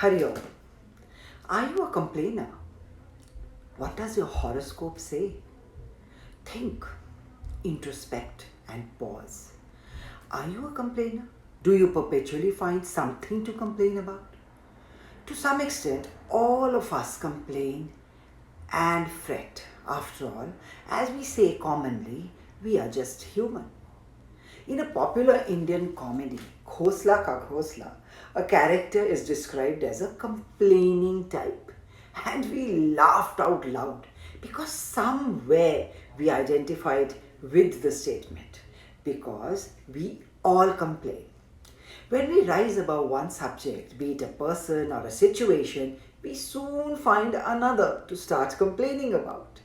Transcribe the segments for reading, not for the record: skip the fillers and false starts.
Hari Om. Are you a complainer? What does your horoscope say? Think, introspect, and pause. Are you a complainer? Do you perpetually find something to complain about? To some extent, all of us complain and fret. After all, as we say commonly, we are just human. In a popular Indian comedy, Khosla Ka Khosla, a character is described as a complaining type. And we laughed out loud because somewhere we identified with the statement because we all complain. When we rise above one subject, be it a person or a situation, we soon find another to start complaining about.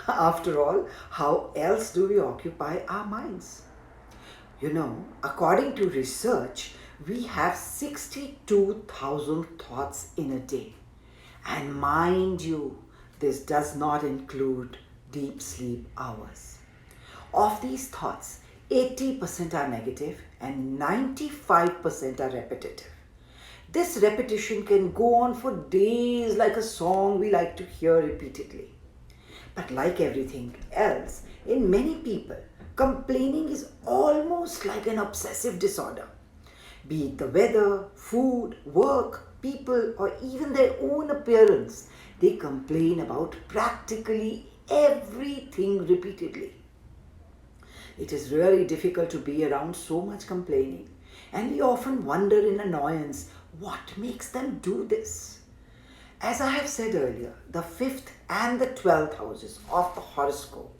After all, how else do we occupy our minds? According to research, we have 62,000 thoughts in a day. And mind you, this does not include deep sleep hours. Of these thoughts, 80% are negative and 95% are repetitive. This repetition can go on for days like a song we like to hear repeatedly. But like everything else, in many people, complaining is almost like an obsessive disorder. Be it the weather, food, work, people, or even their own appearance, they complain about practically everything repeatedly. It is really difficult to be around so much complaining, and we often wonder in annoyance what makes them do this. As I have said earlier, the 5th and the 12th houses of the horoscope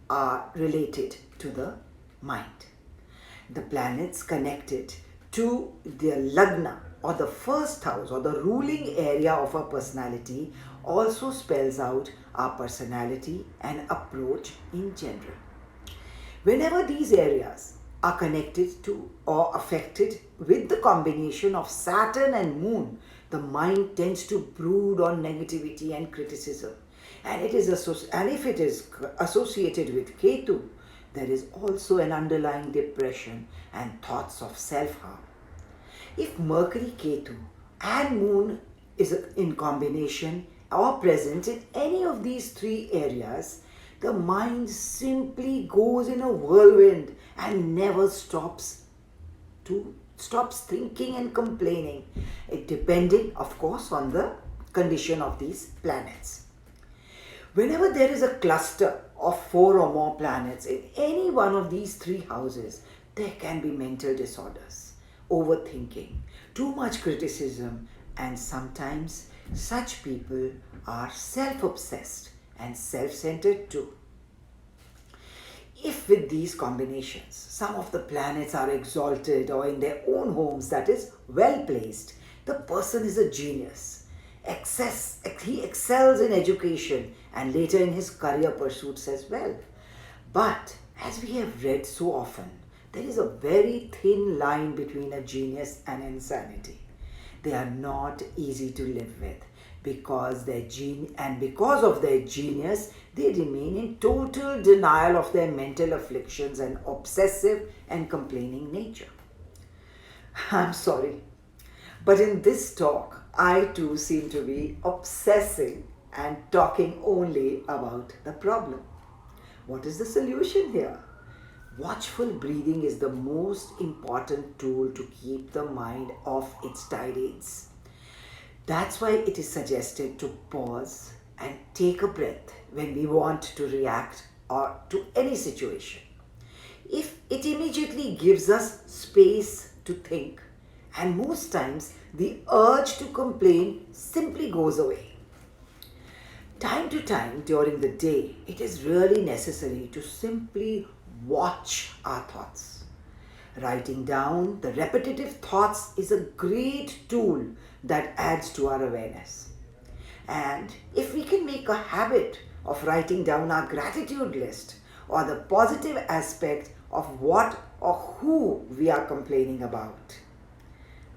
are related to the mind. The planets connected to the lagna or the first house or the ruling area of our personality also spells out our personality and approach in general. Whenever these areas are connected to or affected with the combination of Saturn and Moon, the mind tends to brood on negativity and criticism. And if it is associated with Ketu, there is also an underlying depression and thoughts of self-harm. If Mercury, Ketu and Moon is in combination or present in any of these three areas, the mind simply goes in a whirlwind and never stops thinking and complaining, it depending, of course, on the condition of these planets. Whenever there is a cluster of 4 or more planets in any one of these 3 houses, there can be mental disorders, overthinking, too much criticism, and sometimes such people are self-obsessed and self-centered too. If with these combinations, some of the planets are exalted or in their own homes, that is, well placed, the person is a genius. He excels in education and later in his career pursuits as well. But as we have read so often, there is a very thin line between a genius and insanity. They are not easy to live with because of their genius, they remain in total denial of their mental afflictions and obsessive and complaining nature. I'm sorry, but in this talk, I too seem to be obsessing and talking only about the problem. What is the solution here? Watchful breathing is the most important tool to keep the mind off its tirades. That's why it is suggested to pause and take a breath when we want to react or to any situation. If it immediately gives us space to think, and most times the urge to complain simply goes away. Time to time during the day, it is really necessary to simply watch our thoughts. Writing down the repetitive thoughts is a great tool that adds to our awareness. And if we can make a habit of writing down our gratitude list or the positive aspect of what or who we are complaining about,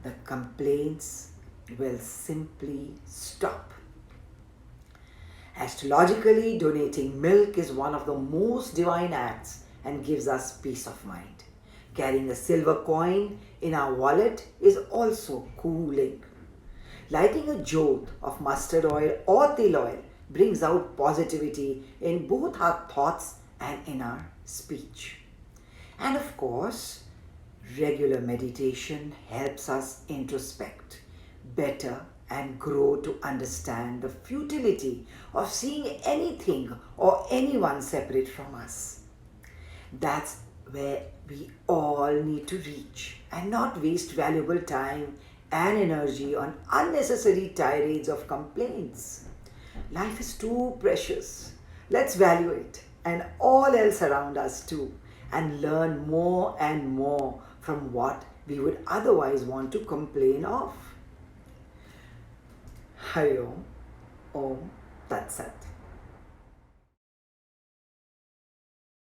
the complaints will simply stop. Astrologically, donating milk is one of the most divine acts and gives us peace of mind. Carrying a silver coin in our wallet is also cooling. Lighting a jot of mustard oil or til oil brings out positivity in both our thoughts and in our speech. And of course, regular meditation helps us introspect better and grow to understand the futility of seeing anything or anyone separate from us. That's where we all need to reach and not waste valuable time and energy on unnecessary tirades of complaints. Life is too precious. Let's value it and all else around us too and learn more and more from what we would otherwise want to complain of. Hari Om, Om Tat Sat.